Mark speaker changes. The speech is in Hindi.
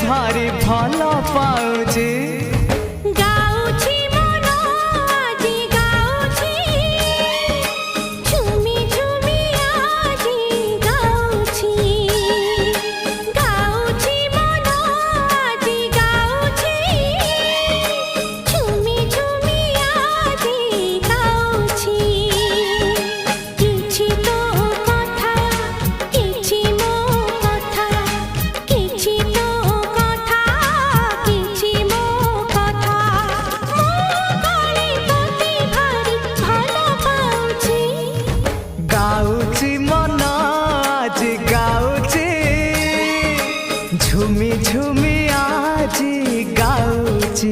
Speaker 1: भारी भल पाउची
Speaker 2: गाउची मन आजी गाउची झुमी झुमी आजी गाउची गाउची मन आजी गाउची झुमी झुमी आजी गाउची किछि तो कथा किछि मो कथा किछि तो कथा किछि मो कथा मो गली पति भारी भल पाउची
Speaker 1: गाउची मन आज गाउची झुमी झुमी आज गाउची।